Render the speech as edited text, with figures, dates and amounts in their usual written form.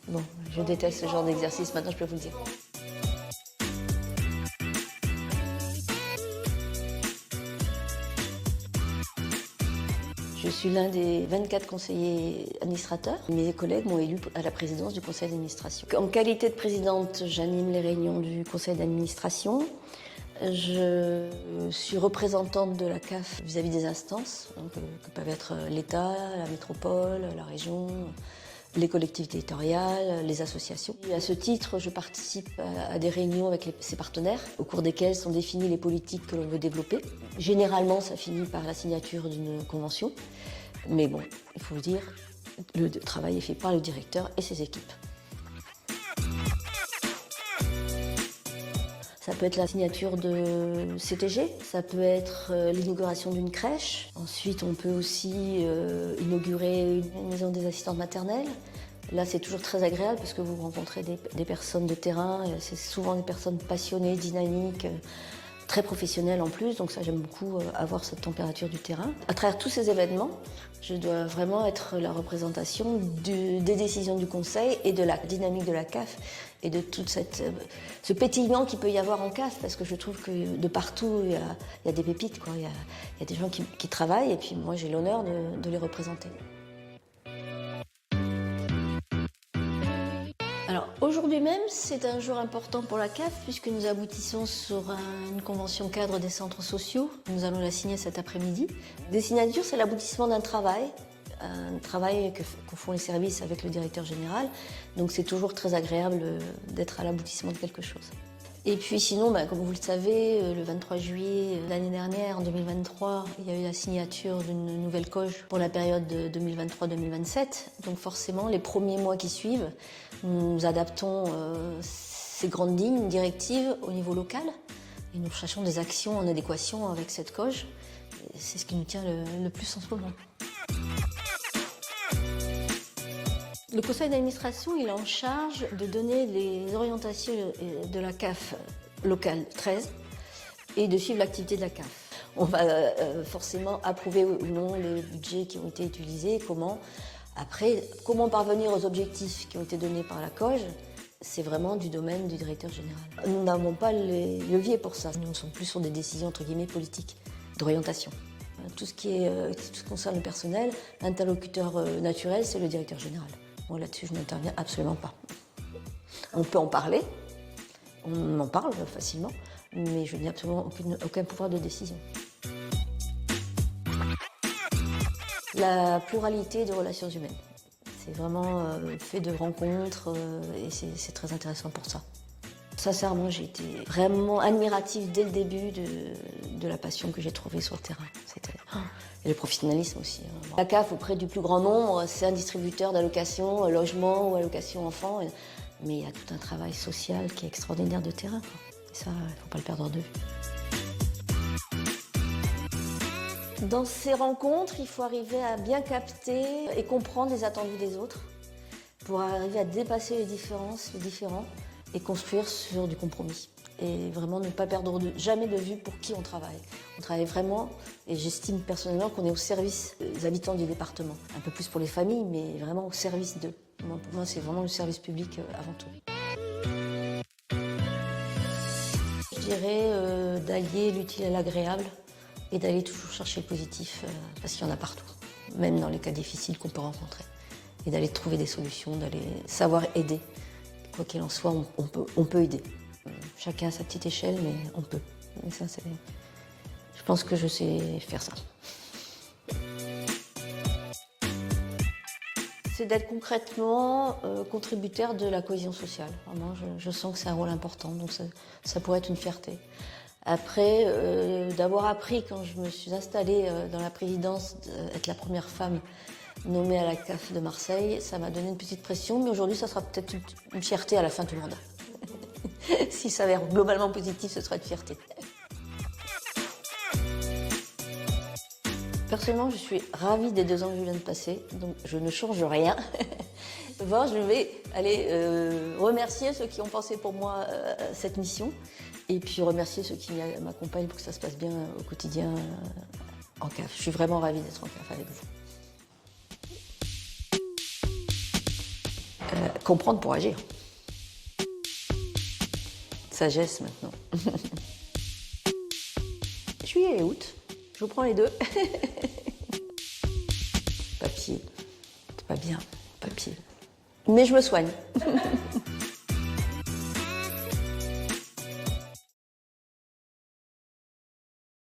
Bon, je déteste ce genre d'exercice, maintenant je peux vous le dire. Je suis l'un des 24 conseillers administrateurs. Mes collègues m'ont élu à la présidence du conseil d'administration. En qualité de présidente, j'anime les réunions du conseil d'administration. Je suis représentante de la CAF vis-à-vis des instances, donc, que peuvent être l'État, la métropole, la région, les collectivités territoriales, les associations. Et à ce titre, je participe à des réunions avec ces partenaires, au cours desquelles sont définies les politiques que l'on veut développer. Généralement, ça finit par la signature d'une convention, mais bon, il faut dire, le travail est fait par le directeur et ses équipes. Ça peut être la signature de CTG, ça peut être l'inauguration d'une crèche. Ensuite, on peut aussi inaugurer une maison des assistantes maternelles. Là, c'est toujours très agréable parce que vous rencontrez des personnes de terrain. C'est souvent des personnes passionnées, dynamiques, très professionnelles en plus. Donc ça, j'aime beaucoup avoir cette température du terrain. À travers tous ces événements, je dois vraiment être la représentation des décisions du Conseil et de la dynamique de la CAF et de tout ce pétillement qu'il peut y avoir en CAF, parce que je trouve que de partout, il y a des pépites, quoi. Il y a des gens qui travaillent et puis moi, j'ai l'honneur de les représenter. Alors aujourd'hui même, c'est un jour important pour la CAF puisque nous aboutissons sur une convention cadre des centres sociaux. Nous allons la signer cet après-midi. Des signatures, c'est l'aboutissement d'un travail que font les services avec le directeur général. Donc c'est toujours très agréable d'être à l'aboutissement de quelque chose. Et puis sinon, comme vous le savez, le 23 juillet l'année dernière, en 2023, il y a eu la signature d'une nouvelle COG pour la période de 2023-2027. Donc forcément, les premiers mois qui suivent, nous adaptons ces grandes lignes directives au niveau local et nous cherchons des actions en adéquation avec cette COG. C'est ce qui nous tient le plus en ce moment. Le conseil d'administration, il est en charge de donner les orientations de la CAF locale 13 et de suivre l'activité de la CAF. On va forcément approuver ou non les budgets qui ont été utilisés, comment. Après, comment parvenir aux objectifs qui ont été donnés par la COG, c'est vraiment du domaine du directeur général. Nous n'avons pas les leviers pour ça. Nous ne sommes plus sur des décisions entre guillemets politiques, d'orientation. Tout ce qui concerne le personnel, l'interlocuteur naturel, c'est le directeur général. Moi, là-dessus, je n'interviens absolument pas. On peut en parler, on en parle facilement, mais je n'ai absolument aucun pouvoir de décision. La pluralité des relations humaines. C'est vraiment fait de rencontres et c'est très intéressant pour ça. Sincèrement, j'ai été vraiment admirative dès le début de la passion que j'ai trouvée sur le terrain. Et le professionnalisme aussi. La CAF, auprès du plus grand nombre, c'est un distributeur d'allocations, logement ou allocations enfants. Mais il y a tout un travail social qui est extraordinaire de terrain, quoi. Et ça, il ne faut pas le perdre de vue. Dans ces rencontres, il faut arriver à bien capter et comprendre les attendus des autres pour arriver à dépasser les différences, les différends et construire sur du compromis. Et vraiment ne pas perdre jamais de vue pour qui on travaille. On travaille vraiment, et j'estime personnellement qu'on est au service des habitants du département. Un peu plus pour les familles, mais vraiment au service d'eux. Pour moi, c'est vraiment le service public avant tout. Je dirais d'allier l'utile à l'agréable et d'aller toujours chercher le positif, parce qu'il y en a partout, même dans les cas difficiles qu'on peut rencontrer. Et d'aller trouver des solutions, d'aller savoir aider. Quoi qu'il en soit, on peut aider. Chacun à sa petite échelle, mais on peut. Et ça, je pense que je sais faire ça. C'est d'être concrètement contributeur de la cohésion sociale. Vraiment, je sens que c'est un rôle important, donc ça pourrait être une fierté. Après, d'avoir appris, quand je me suis installée dans la présidence, d'être la première femme nommée à la CAF de Marseille, ça m'a donné une petite pression, mais aujourd'hui, ça sera peut-être une fierté à la fin du mandat. Si ça s'avère globalement positif, ce sera une fierté. Personnellement, je suis ravie des 2 ans que je viens de passer, donc je ne change rien. Bon, je vais aller remercier ceux qui ont pensé pour moi cette mission, et puis remercier ceux qui m'accompagnent pour que ça se passe bien au quotidien en CAF. Je suis vraiment ravie d'être en CAF avec vous. Comprendre pour agir. Sagesse maintenant. Juillet et août, je vous prends les deux. Papier, c'est pas bien, papier. Mais je me soigne.